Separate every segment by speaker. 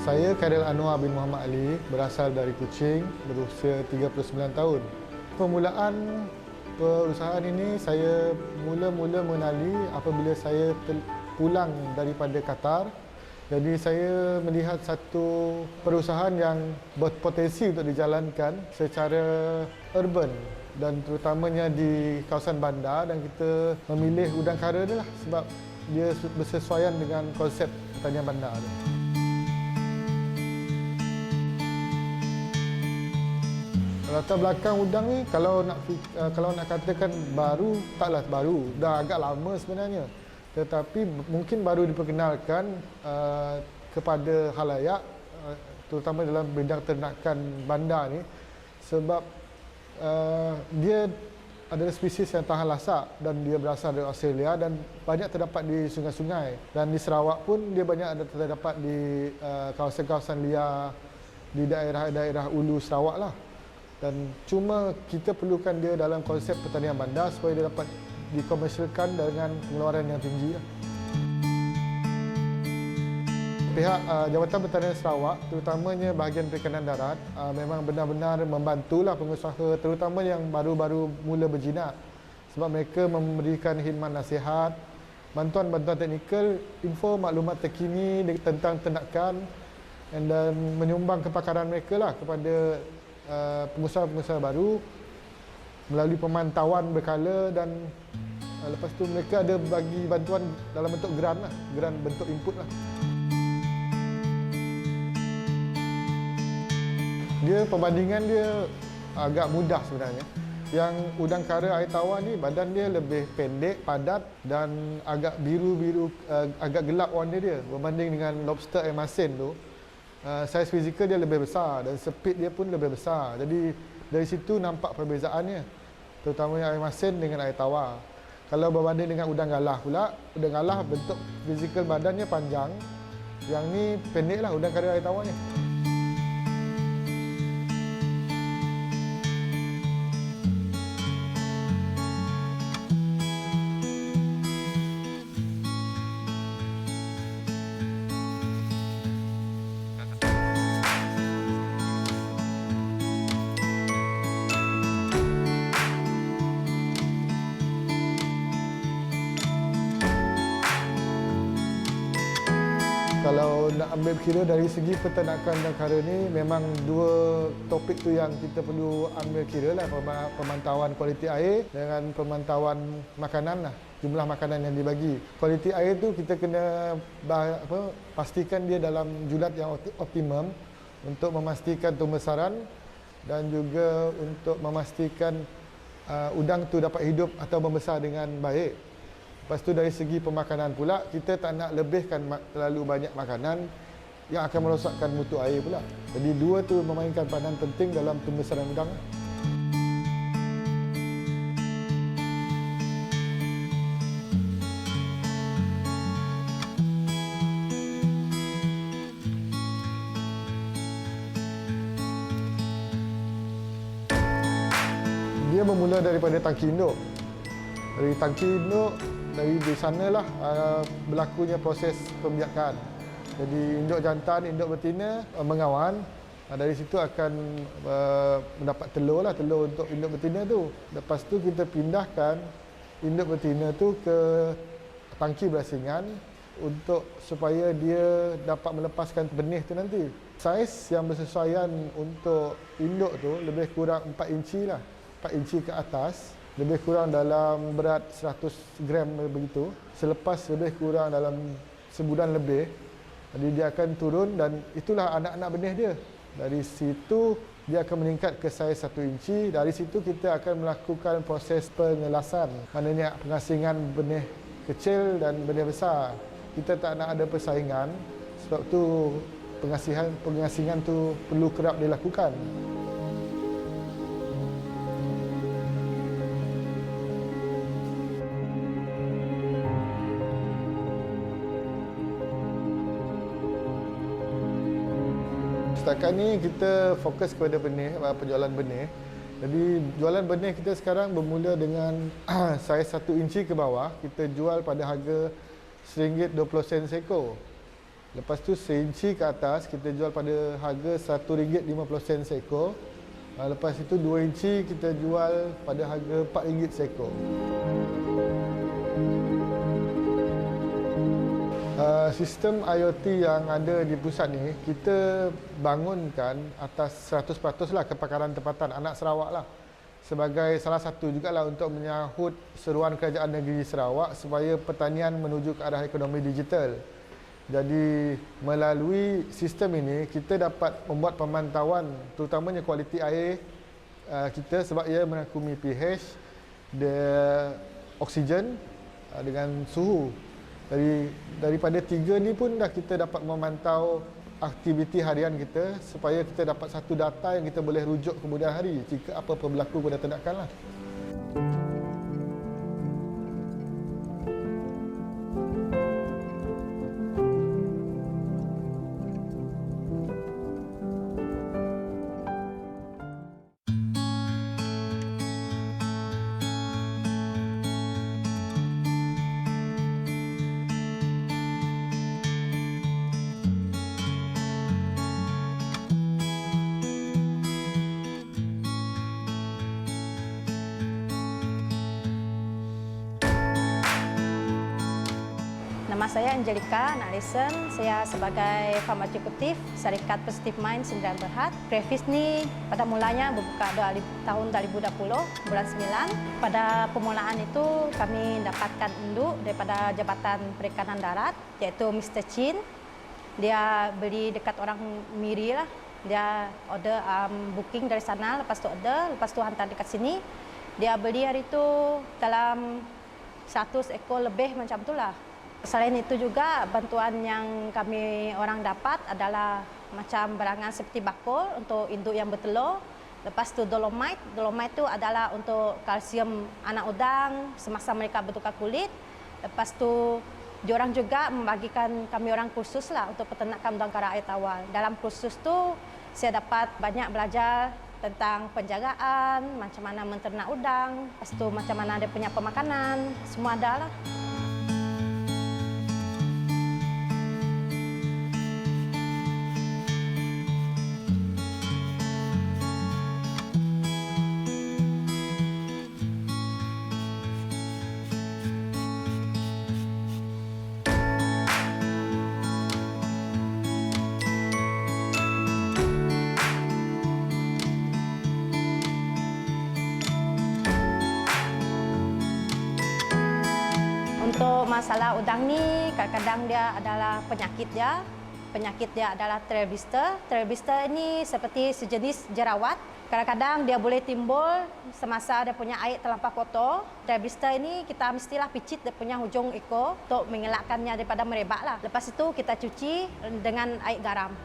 Speaker 1: Saya Khairil Anwar bin Muhammad Ali, berasal dari Kuching, berusia 39 tahun. Permulaan perusahaan ini saya mula-mula mengenali apabila saya pulang daripada Qatar. Jadi saya melihat satu perusahaan yang berpotensi untuk dijalankan secara urban dan terutamanya di kawasan bandar, dan kita memilih Udang Kara ni lah sebab dia bersesuaian dengan konsep pertanian bandar tu. Latar belakang udang ni kalau nak katakan baru, taklah baru, dah agak lama sebenarnya. Tetapi mungkin baru diperkenalkan kepada khalayak, terutama dalam bidang ternakan bandar ni, sebab dia adalah spesies yang tahan lasak dan dia berasal dari Australia dan banyak terdapat di sungai-sungai, dan di Sarawak pun dia banyak terdapat di kawasan-kawasan liar di daerah-daerah ulu Sarawak lah. Dan cuma kita perlukan dia dalam konsep pertanian bandar supaya dia dapat dikomersialkan dengan pengeluaran yang tinggi lah. Pihak Jabatan Pertanian Sarawak, terutamanya bahagian perikanan darat, memang benar-benar membantulah pengusaha, terutama yang baru-baru mula berjinak, sebab mereka memberikan khidmat nasihat, bantuan-bantuan teknikal, info maklumat terkini tentang ternakan, dan menyumbang kepakaran mereka lah kepada pengusaha-pengusaha baru melalui pemantauan berkala, dan lepas tu mereka ada bagi bantuan dalam bentuk grant lah, grant bentuk input lah. Perbandingan dia agak mudah sebenarnya. Yang udang kara air tawar ni badan dia lebih pendek, padat dan agak biru-biru, agak gelap warna dia berbanding dengan lobster air masin tu. Saiz fizikal dia lebih besar dan speed dia pun lebih besar. Jadi dari situ nampak perbezaannya, terutamanya air masin dengan air tawar. Kalau berbanding dengan udang galah pula, udang galah bentuk fizikal badannya panjang, yang ni pendek lah udang kara air tawar ni. Kalau nak ambil kira dari segi peternakan udang kara ni, memang dua topik tu yang kita perlu ambil kira lah, pemantauan kualiti air dengan pemantauan makanan lah, jumlah makanan yang dibagi. Kualiti air tu kita kena pastikan dia dalam julat yang optimum untuk memastikan pembesaran dan juga untuk memastikan udang tu dapat hidup atau membesar dengan baik. Lepas tu dari segi pemakanan pula, kita tak nak lebihkan terlalu banyak makanan yang akan merosakkan mutu air pula. Jadi dua tu memainkan peranan penting dalam pembesaran udang. Dia bermula daripada tangki induk. Dari tangki induk, dari sanalah berlakunya proses pembiakan. Jadi induk jantan, induk betina mengawan. Dari situ akan mendapat telur lah, telur untuk induk betina tu. Lepas tu kita pindahkan induk betina tu ke tangki berasingan untuk supaya dia dapat melepaskan benih tu nanti. Saiz yang bersesuaian untuk induk tu lebih kurang 4 inci lah, 4 inci ke atas. Lebih kurang dalam berat 100 gram begitu. Selepas lebih kurang dalam sebulan lebih, jadi dia akan turun dan itulah anak-anak benih dia. Dari situ dia akan meningkat ke saiz 1 inci. Dari situ kita akan melakukan proses pengelasan, maknanya pengasingan benih kecil dan benih besar. Kita tak nak ada persaingan, sebab tu pengasingan tu perlu kerap dilakukan. Setakat ni kita fokus kepada benih, penjualan benih. Jadi jualan benih kita sekarang bermula dengan saiz 1 inci ke bawah. Kita jual pada harga RM1.20 seekor. Lepas tu seinci ke atas kita jual pada harga RM1.50 seekor. Lepas itu 2 inci kita jual pada harga RM4 seekor. Sistem IoT yang ada di pusat ni kita bangunkan atas 100% lah kepakaran tempatan anak Sarawak lah. Sebagai salah satu jugalah untuk menyahut seruan Kerajaan Negeri Sarawak supaya pertanian menuju ke arah ekonomi digital. Jadi melalui sistem ini kita dapat membuat pemantauan terutamanya kualiti air kita sebab ia merangkumi pH, oksigen dengan suhu. Daripada 3 ni pun dah kita dapat memantau aktiviti harian kita supaya kita dapat satu data yang kita boleh rujuk kemudian hari jika apa-apa berlaku pada tindakan lah.
Speaker 2: Nama saya Angelica Nalison. Saya sebagai farm eksekutif Syarikat Positive Mind Sdn Berhad. Crayfish ni pada mulanya berbuka tahun 2020 bulan 9. Pada permulaan itu kami dapatkan induk daripada Jabatan Perikanan Darat iaitu Mr. Chin. Dia beli dekat orang Miri lah. Dia order booking dari sana, lepas tu order, lepas tu hantar dekat sini. Dia beli hari itu dalam 100 ekor lebih macam itulah. Selain itu juga bantuan yang kami orang dapat adalah macam barangan seperti bakul untuk induk yang bertelur. Lepas tu dolomite. Dolomite itu adalah untuk kalsium anak udang semasa mereka bertukar kulit. Lepas tu diorang juga membagikan kami orang kursus lah untuk peternakan udang kara air tawar. Dalam kursus tu saya dapat banyak belajar tentang penjagaan, macam mana menternak udang, lepas tu macam mana dia punya pemakanan, semua ada lah. Untuk masalah udang ni, kadang-kadang dia adalah penyakit dia. Penyakit dia adalah trail blister. Trail blister ini seperti sejenis jerawat. Kadang-kadang dia boleh timbul semasa dia punya air terlampau kotor. Trail blister ini kita mestilah picit dia punya hujung ekor untuk mengelakkannya daripada merebak lah. Lepas itu kita cuci dengan air garam.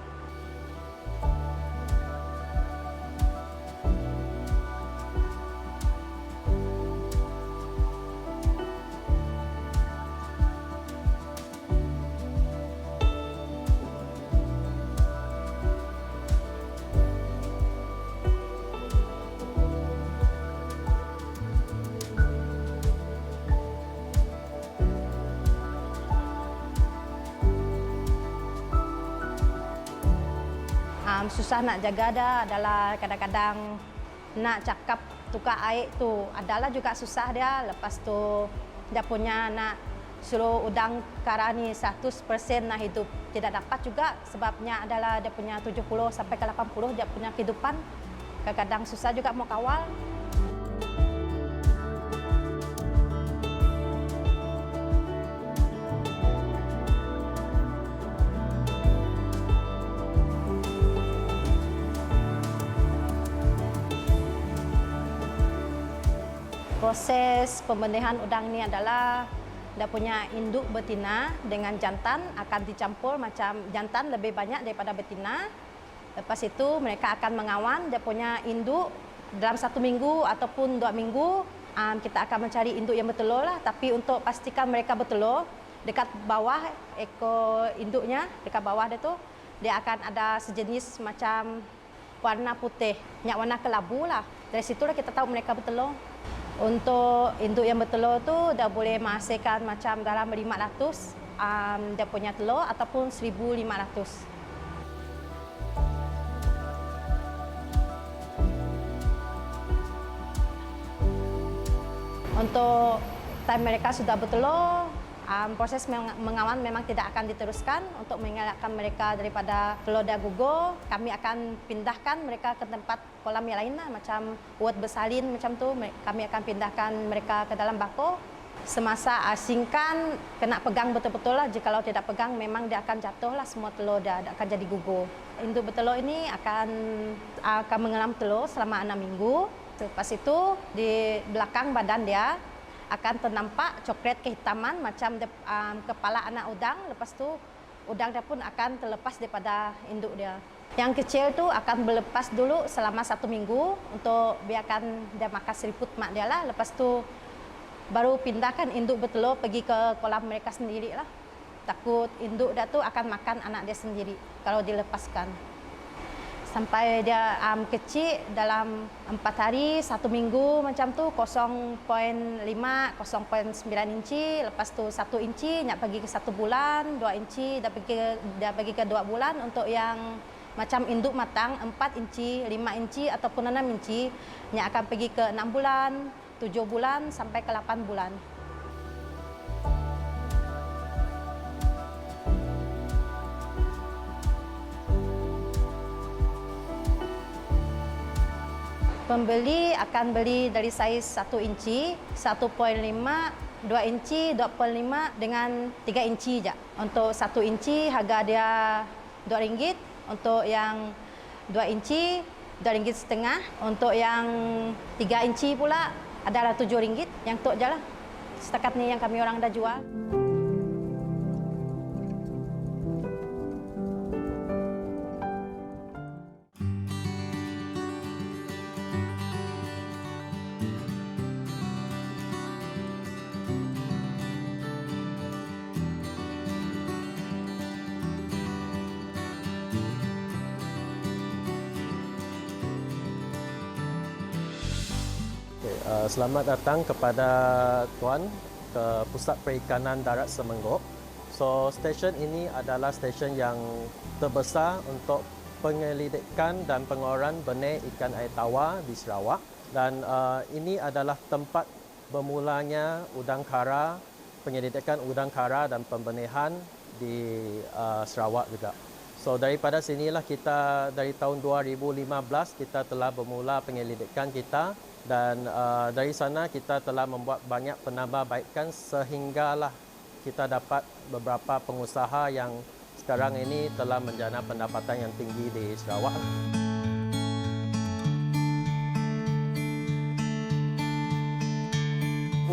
Speaker 2: Susah nak jaga dia adalah kadang-kadang nak cakap tukar air tu adalah juga susah dia. Lepas tu dia punya nak suruh udang kara ni 100% nak hidup tidak dapat juga sebabnya adalah dia punya 70 sampai ke 80 dia punya kehidupan. Kadang-kadang susah juga mau kawal. Proses pembenihan udang ni adalah dia punya induk betina dengan jantan akan dicampur macam jantan lebih banyak daripada betina. Lepas itu mereka akan mengawan dia punya induk dalam 1 minggu ataupun 2 minggu. Kita akan mencari induk yang bertelur lah. Tapi untuk pastikan mereka bertelur, dekat bawah ekor induknya, dekat bawah dia tu, dia akan ada sejenis macam warna putih, warna kelabu lah. Dari situlah kita tahu mereka bertelur. Untuk induk yang bertelur tu dah boleh menghasilkan macam dalam 500 dia punya telur ataupun 1.500. Untuk time mereka sudah bertelur, proses mengawan memang tidak akan diteruskan. Untuk mengelakkan mereka daripada telur dan gugur, kami akan pindahkan mereka ke tempat kolam yang lain lah, macam wet bersalin macam tu. Kami akan pindahkan mereka ke dalam bako. Semasa asingkan, kena pegang betul-betul lah. Jikalau tidak pegang, memang dia akan jatuh lah semua telur, dia akan jadi gugur. Induk bertelur ini akan mengelam telur selama 6 minggu. Lepas itu, di belakang badan dia akan ternampak coklat kehitaman macam kepala anak udang. Lepas tu, udang dia pun akan terlepas daripada induk dia. Yang kecil tu akan berlepas dulu selama 1 minggu untuk biarkan dia makan seriput mak dia lah. Lepas tu, baru pindahkan induk bertelur pergi ke kolam mereka sendiri lah. Takut induk dia tu akan makan anak dia sendiri kalau dilepaskan. Sampai dia kecil dalam 4 hari, 1 minggu macam tu 0.5, 0.9 inci. Lepas tu 1 inci nak pergi ke 1 bulan, 2 inci dah pergi ke 2 bulan. Untuk yang macam induk matang 4 inci, 5 inci ataupun 6 inci yang akan pergi ke 6 bulan, 7 bulan sampai ke 8 bulan. Pembeli akan beli dari saiz 1 inci, 1.5, 2 inci, 2.5 dengan 3 inci je. Untuk 1 inci harga dia RM2. Untuk yang 2 inci, RM2.50. Untuk yang 3 inci pula adalah RM7. Yang tu je lah. Setakat ni yang kami orang dah jual.
Speaker 3: Selamat datang kepada Tuan ke Pusat Perikanan Darat Semenggok. So, stesen ini adalah stesen yang terbesar untuk penyelidikan dan pengeluaran benih ikan air tawar di Sarawak. Dan ini adalah tempat bermulanya udang kara, penyelidikan udang kara dan pembenihan di Sarawak juga. So, daripada sinilah kita dari tahun 2015 kita telah bermula penyelidikan kita. Dan dari sana kita telah membuat banyak penambahbaikan sehinggalah kita dapat beberapa pengusaha yang sekarang ini telah menjana pendapatan yang tinggi di Sarawak.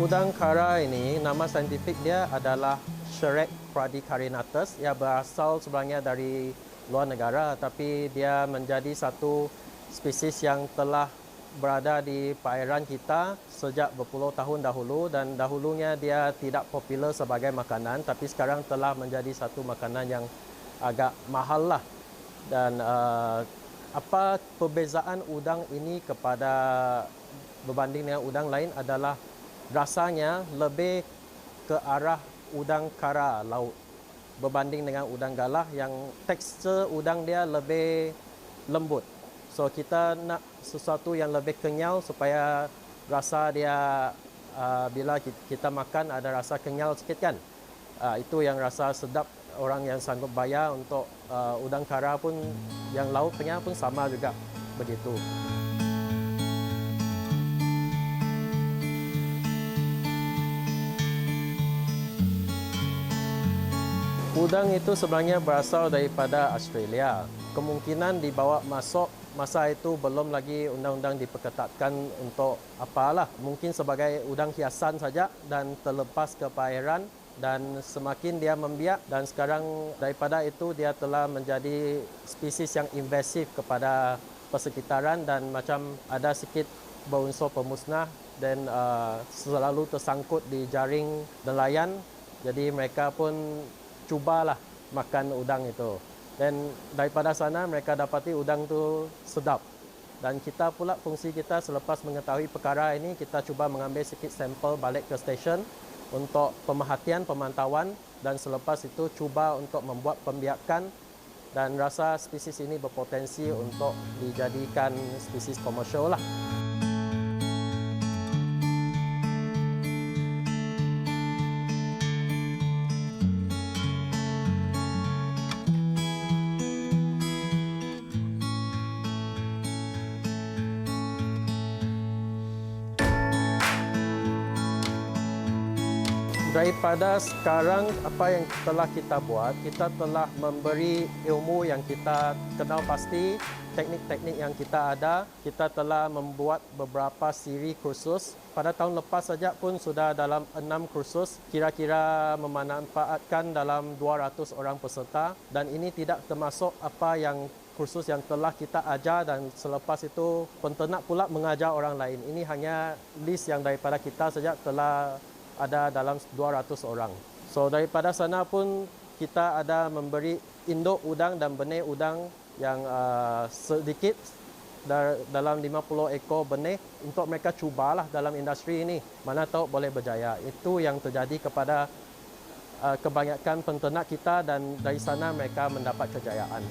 Speaker 3: Udang kara ini, nama saintifik dia adalah Sherec pradicarinatus. Ia berasal sebenarnya dari luar negara, tapi dia menjadi satu spesies yang telah berada di perairan kita sejak berpuluh tahun dahulu, dan dahulunya dia tidak popular sebagai makanan, tapi sekarang telah menjadi satu makanan yang agak mahal lah. Dan apa perbezaan udang ini kepada berbanding dengan udang lain adalah rasanya lebih ke arah udang kara laut berbanding dengan udang galah yang tekstur udang dia lebih lembut. So kita nak sesuatu yang lebih kenyal supaya rasa dia bila kita makan ada rasa kenyal sikit kan. Itu yang rasa sedap, orang yang sanggup bayar untuk udang kara pun yang laut punya pun sama juga begitu. Udang itu sebenarnya berasal daripada Australia. Kemungkinan dibawa masuk masa itu belum lagi undang-undang diperketatkan untuk apalah. Mungkin sebagai udang hiasan saja dan terlepas ke perairan, dan semakin dia membiak dan sekarang daripada itu dia telah menjadi spesies yang invasif kepada persekitaran dan macam ada sikit berunsur pemusnah dan selalu tersangkut di jaring nelayan. Jadi mereka pun cubalah makan udang itu. Dan daripada sana mereka dapati udang tu sedap. Dan kita pula fungsi kita selepas mengetahui perkara ini, kita cuba mengambil sikit sampel balik ke stesen untuk pemerhatian, pemantauan dan selepas itu cuba untuk membuat pembiakan dan rasa spesies ini berpotensi untuk dijadikan spesies komersial lah. Daripada sekarang apa yang telah kita buat, kita telah memberi ilmu yang kita kenal pasti, teknik-teknik yang kita ada. Kita telah membuat beberapa siri kursus. Pada tahun lepas saja pun sudah dalam 6 kursus, kira-kira memanfaatkan dalam 200 orang peserta. Dan ini tidak termasuk apa yang kursus yang telah kita ajar dan selepas itu penternak pula mengajar orang lain. Ini hanya list yang daripada kita saja telah ada dalam 200 orang. So daripada sana pun kita ada memberi induk udang dan benih udang yang sedikit dalam 50 ekor benih untuk mereka cubalah dalam industri ini. Mana tahu boleh berjaya. Itu yang terjadi kepada kebanyakan penternak kita dan dari sana mereka mendapat kejayaan.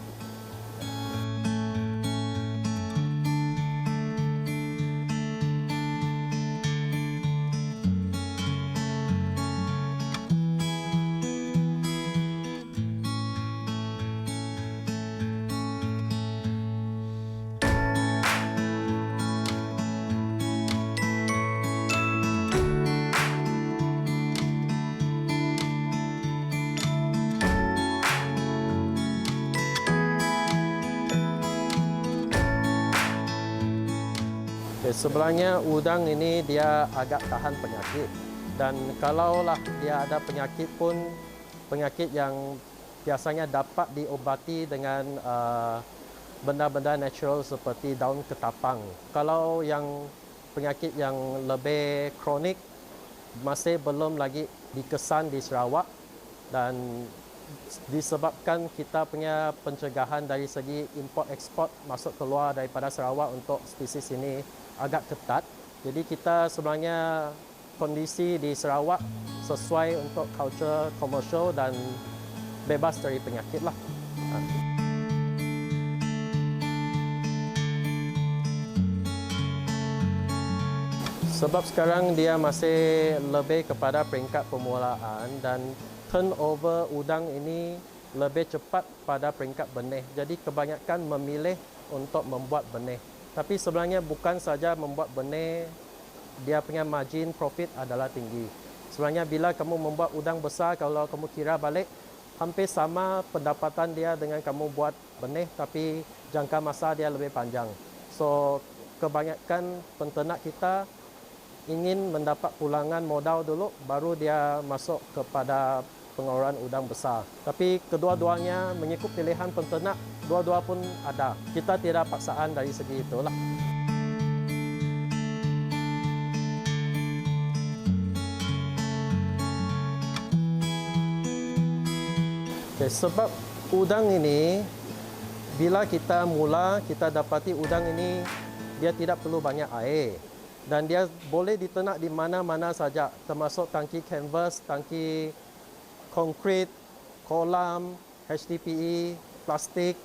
Speaker 3: Sebenarnya udang ini dia agak tahan penyakit dan kalaulah dia ada penyakit pun penyakit yang biasanya dapat diobati dengan benda-benda natural seperti daun ketapang. Kalau yang penyakit yang lebih kronik masih belum lagi dikesan di Sarawak dan disebabkan kita punya pencegahan dari segi import ekspor masuk keluar daripada Sarawak untuk spesies ini agak ketat. Jadi kita sebenarnya kondisi di Sarawak sesuai untuk culture komersial dan bebas dari penyakit lah. Sebab sekarang dia masih lebih kepada peringkat permulaan dan turnover udang ini lebih cepat pada peringkat benih. Jadi kebanyakan memilih untuk membuat benih. Tapi sebenarnya bukan saja membuat benih, dia punya margin profit adalah tinggi. Sebenarnya bila kamu membuat udang besar, kalau kamu kira balik, hampir sama pendapatan dia dengan kamu buat benih, tapi jangka masa dia lebih panjang. So, kebanyakan penternak kita ingin mendapat pulangan modal dulu, baru dia masuk kepada pengeluaran udang besar. Tapi kedua-duanya mengikut pilihan penternak, dua-dua pun ada. Kita tidak paksaan dari segi itulah. Okay, sebab udang ini, bila kita mula, kita dapati udang ini, dia tidak perlu banyak air. Dan dia boleh diternak di mana-mana saja, termasuk tangki canvas, tangki konkrit, kolam, HDPE, plastik,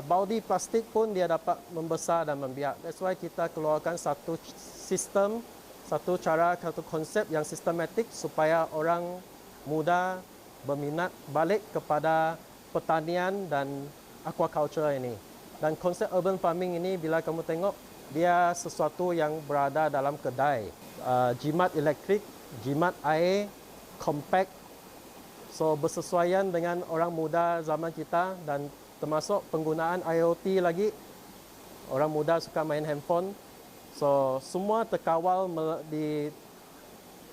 Speaker 3: baudi plastik pun dia dapat membesar dan membiak. That's why kita keluarkan satu sistem, satu cara, satu konsep yang sistematik supaya orang muda berminat balik kepada pertanian dan aquaculture ini. Dan konsep urban farming ini bila kamu tengok, dia sesuatu yang berada dalam kedai. Jimat elektrik, jimat air, compact. So bersesuaian dengan orang muda zaman kita dan termasuk penggunaan IoT lagi. Orang muda suka main handphone. So semua terkawal di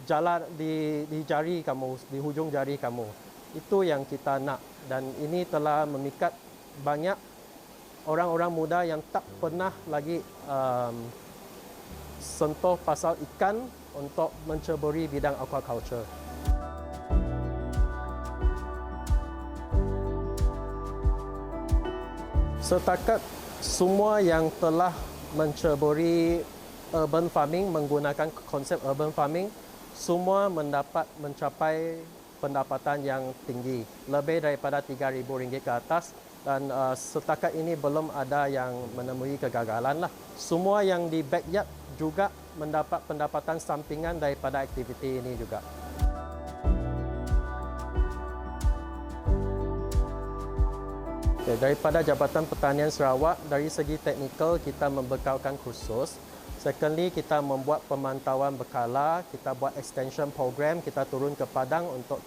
Speaker 3: jalan di jari kamu, di hujung jari kamu. Itu yang kita nak dan ini telah memikat banyak orang-orang muda yang tak pernah lagi sentuh pasal ikan untuk menceburi bidang aquaculture. Setakat semua yang telah menceburi urban farming menggunakan konsep urban farming, semua mencapai pendapatan yang tinggi, lebih daripada RM3,000 ke atas, dan setakat ini belum ada yang menemui kegagalan lah. Semua yang di backyard juga mendapat pendapatan sampingan daripada aktiviti ini juga. Daripada Jabatan Pertanian Sarawak, dari segi teknikal kita membekalkan kursus. Secondly, kita membuat pemantauan berkala, kita buat extension program, kita turun ke padang untuk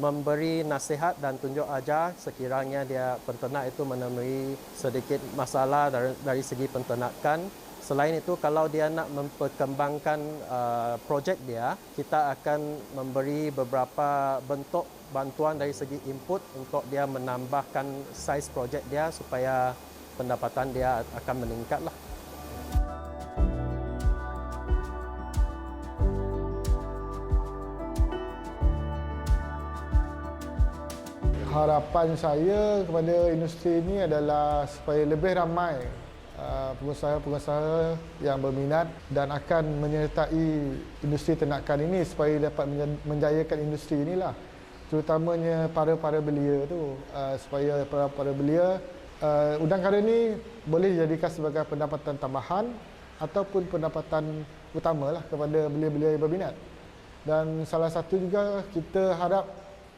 Speaker 3: memberi nasihat dan tunjuk ajar sekiranya dia penternak itu menemui sedikit masalah dari segi penternakan. Selain itu, kalau dia nak memperkembangkan projek dia, kita akan memberi beberapa bentuk bantuan dari segi input untuk dia menambahkan saiz projek dia supaya pendapatan dia akan meningkat lah.
Speaker 1: Harapan saya kepada industri ini adalah supaya lebih ramai pengusaha-pengusaha yang berminat dan akan menyertai industri ternakan ini supaya dapat menjayakan industri inilah. Terutamanya para belia tu, supaya para belia udang kara ni boleh dijadikan sebagai pendapatan tambahan ataupun pendapatan utamalah kepada belia-belia yang berminat. Dan salah satu juga kita harap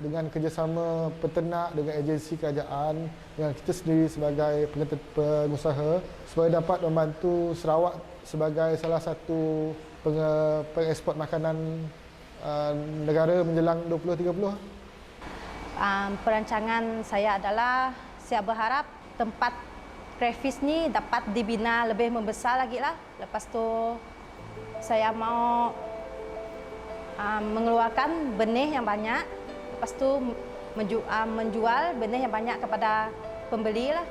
Speaker 1: dengan kerjasama peternak, dengan agensi kerajaan, dengan kita sendiri sebagai pengusaha supaya dapat membantu Sarawak sebagai salah satu pengeksport makanan negara menjelang 2030.
Speaker 2: Perancangan saya adalah saya berharap tempat crayfish ni dapat dibina lebih membesar lagi lah. Lepas tu saya mau mengeluarkan benih yang banyak. Lepas tu menjual benih yang banyak kepada pembeli lah.